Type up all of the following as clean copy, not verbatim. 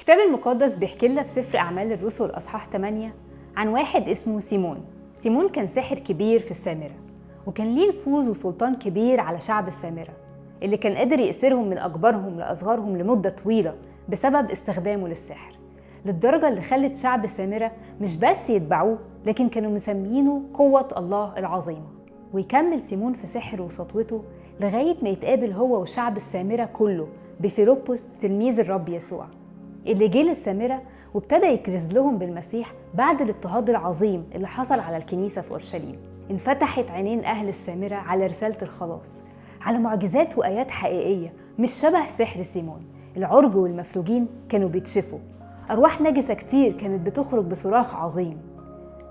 الكتاب المقدس بيحكي لنا في سفر أعمال الرسل أصحاح 8 عن واحد اسمه سيمون. سيمون كان ساحر كبير في السامرة، وكان ليه نفوذ وسلطان كبير على شعب السامرة اللي كان قادر يأسرهم من أكبرهم لأصغرهم لمدة طويلة بسبب استخدامه للسحر، للدرجة اللي خلت شعب السامرة مش بس يتبعوه، لكن كانوا مسمينه قوة الله العظيمة. ويكمل سيمون في سحره وسطوته لغاية ما يتقابل هو وشعب السامرة كله بفيلبس تلميذ الرب يسوع، اللي جه للسامرة وابتدى يكرز لهم بالمسيح بعد الاضطهاد العظيم اللي حصل على الكنيسة في أورشليم. انفتحت عينين أهل السامرة على رسالة الخلاص، على معجزات وآيات حقيقية مش شبه سحر سيمون. العرج والمفلوجين كانوا بيتشفوا، أرواح نجسة كتير كانت بتخرج بصراخ عظيم.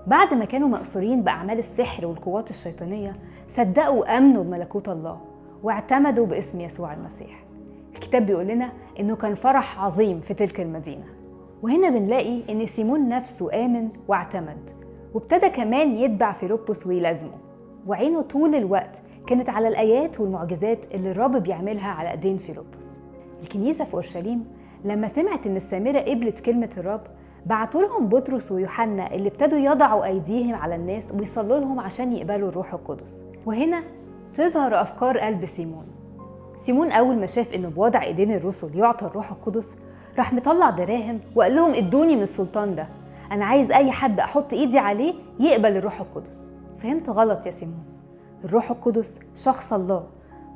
بعد ما كانوا مأسورين بأعمال السحر والقوات الشيطانية، صدقوا وآمنوا بملكوت الله واعتمدوا باسم يسوع المسيح. الكتاب بيقول لنا إنه كان فرح عظيم في تلك المدينة. وهنا بنلاقي إن سيمون نفسه آمن واعتمد، وابتدى كمان يتبع فيلبس ويلازمه، وعينه طول الوقت كانت على الآيات والمعجزات اللي الرب بيعملها على ايدين فيلبس. الكنيسة في أورشليم لما سمعت إن السامرة قبلت كلمة الرب، بعتوا لهم بطرس ويوحنا اللي ابتدوا يضعوا أيديهم على الناس ويصلوا لهم عشان يقبلوا الروح القدس. وهنا تظهر أفكار قلب سيمون. سيمون أول ما شاف إنه بوضع إيدين الرسل يعطى الروح القدس، راح مطلع دراهم وقال لهم ادوني من السلطان ده، أنا عايز أي حد أحط إيدي عليه يقبل الروح القدس. فهمت غلط يا سيمون، الروح القدس شخص الله،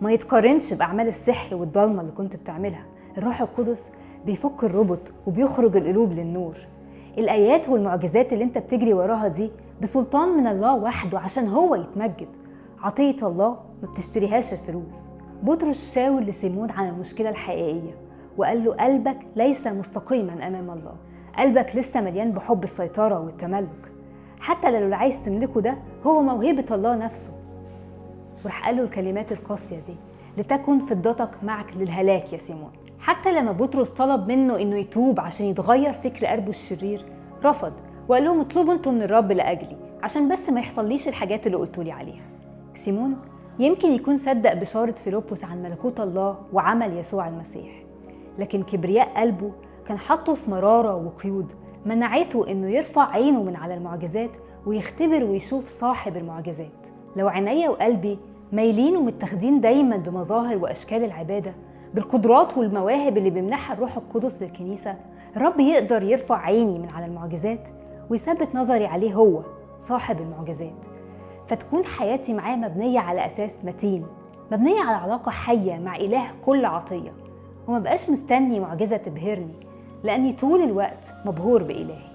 ما يتقارنش بأعمال السحر والضلمة اللي كنت بتعملها. الروح القدس بيفك الربط وبيخرج القلوب للنور. الآيات والمعجزات اللي انت بتجري وراها دي بسلطان من الله وحده عشان هو يتمجد. عطية الله ما بتشتريهاش الفلوس. بطرس شاور لسيمون عن المشكلة الحقيقية وقال له قلبك ليس مستقيما أمام الله، قلبك لسه مليان بحب السيطرة والتملك، حتى لو اللي عايز تملكه ده هو موهبة الله نفسه. وراح قال له الكلمات القاسية دي: لتكن فضتك معك للهلاك يا سيمون. حتى لما بطرس طلب منه انه يتوب عشان يتغير فكر قلبه الشرير، رفض وقال لهم اطلبوا انتم من الرب لأجلي عشان بس ما يحصليش الحاجات اللي قلتولي عليها. سيمون يمكن يكون صدق بشارة فيلبس عن ملكوت الله وعمل يسوع المسيح، لكن كبرياء قلبه كان حاطه في مرارة وقيود منعته انه يرفع عينه من على المعجزات ويختبر ويشوف صاحب المعجزات. لو عينيا وقلبي مايلين ومتاخدين دايما بمظاهر واشكال العباده، بالقدرات والمواهب اللي بيمنحها الروح القدس للكنيسه، الرب يقدر يرفع عيني من على المعجزات ويثبت نظري عليه هو صاحب المعجزات، فتكون حياتي معاه مبنيه على اساس متين، مبنيه على علاقه حيه مع اله كل عطيه، وما بقاش مستني معجزه تبهرني لاني طول الوقت مبهور بإلهي.